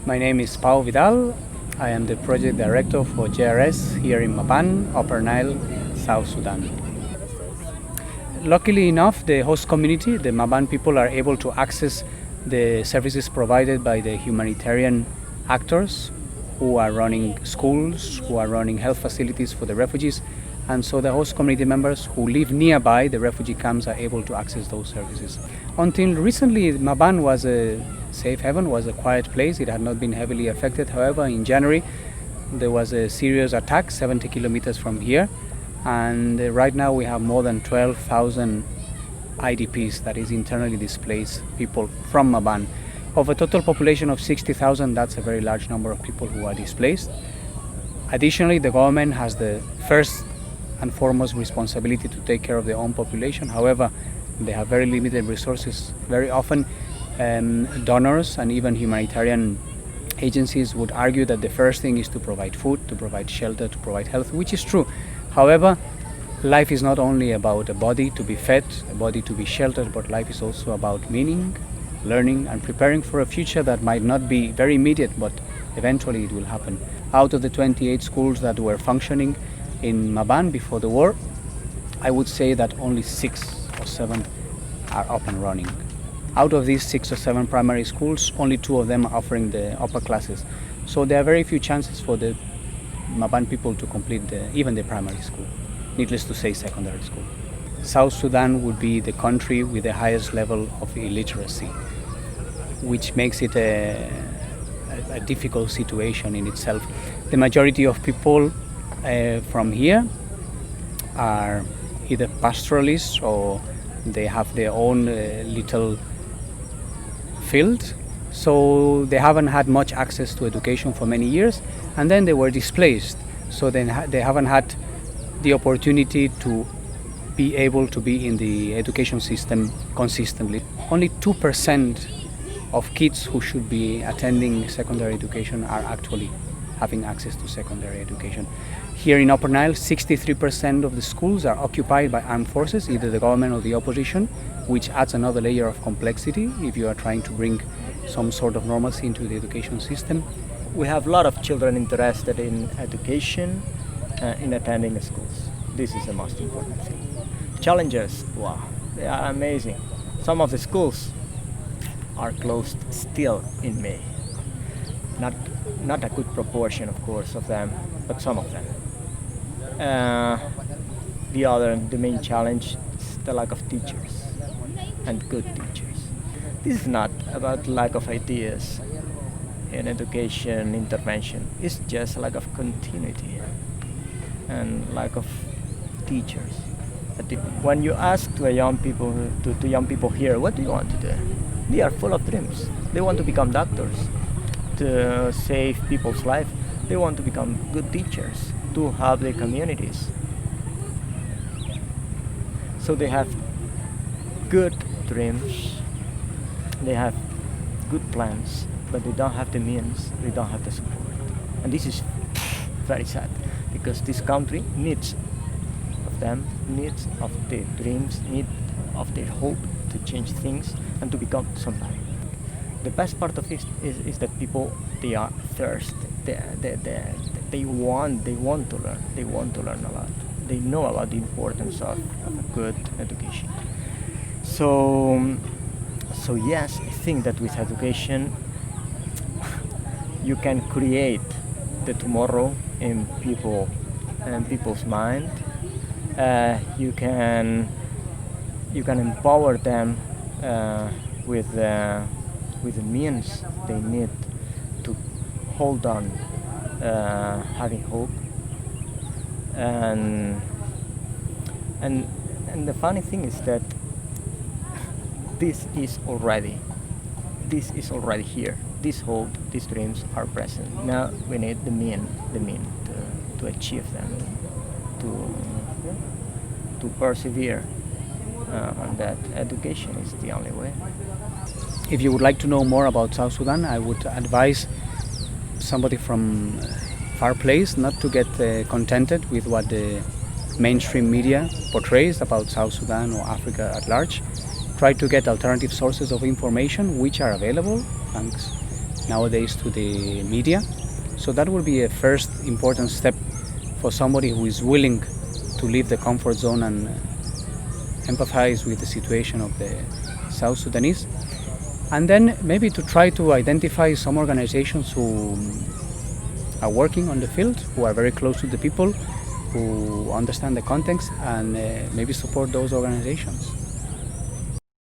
My name is Pau Vidal. I am the project director for JRS here in Maban, Upper Nile, South Sudan. Luckily enough, the host community, the Maban people, are able to access the services provided by the humanitarian actors who are running schools, who are running health facilities for the refugees. And so the host community members who live nearby the refugee camps are able to access those services. Until recently, Maban was a safe haven, was a quiet place. It had not been heavily affected. However, in January, there was a serious attack 70 kilometers from here. And right now we have more than 12,000 IDPs, that is internally displaced people from Maban. Of a total population of 60,000, that's a very large number of people who are displaced. Additionally, the government has the first and foremost responsibility to take care of their own population. However, they have very limited resources. Very often, donors and even humanitarian agencies would argue that the first thing is to provide food, to provide shelter, to provide health, which is true. However, life is not only about a body to be fed, a body to be sheltered, but life is also about meaning, learning, and preparing for a future that might not be very immediate, but eventually it will happen. Out of the 28 schools that were functioning in Maban before the war, I would say that only 6 or 7 are up and running. Out of these 6 or 7 primary schools, only 2 of them are offering the upper classes. So there are very few chances for the Maban people to complete even the primary school, needless to say secondary school. South Sudan would be the country with the highest level of illiteracy, which makes it a difficult situation in itself. The majority of people from here are either pastoralists or they have their own little field, so they haven't had much access to education for many years, and then they were displaced, so then they haven't had the opportunity to be able to be in the education system consistently. Only 2% of kids who should be attending secondary education are actually having access to secondary education. Here in Upper Nile, 63% of the schools are occupied by armed forces, either the government or the opposition, which adds another layer of complexity if you are trying to bring some sort of normalcy into the education system. We have a lot of children interested in education, in attending schools. This is the most important thing. Challenges, wow, they are amazing. Some of the schools are closed still in May. Not a good proportion, of course, of them, but some of them. The main challenge is the lack of teachers and good teachers. This is not about lack of ideas in education intervention. It's just lack of continuity and lack of teachers. When you ask to young people here, what do you want to do? They are full of dreams. They want to become doctors, to save people's life. They want to become good teachers, to help their communities. So they have good dreams, they have good plans, but they don't have the means, they don't have the support. And this is very sad, because this country needs of them, needs of their dreams, needs of their hope to change things and to become somebody. The best part of it is that people, they are thirsty. They want to learn. They want to learn a lot. They know about the importance of a good education. So yes, I think that with education you can create the tomorrow in people's mind. You can empower them with the means they need to hold on, having hope. And the funny thing is that this is already here. This hope, these dreams are present. Now we need the mean to achieve them, to persevere on that. Education is the only way. If you would like to know more about South Sudan, I would advise somebody from far place not to get contented with what the mainstream media portrays about South Sudan or Africa at large. Try to get alternative sources of information which are available thanks nowadays to the media. So that will be a first important step for somebody who is willing to leave the comfort zone and empathize with the situation of the South Sudanese. And then maybe to try to identify some organizations who are working on the field, who are very close to the people, who understand the context, and maybe support those organizations.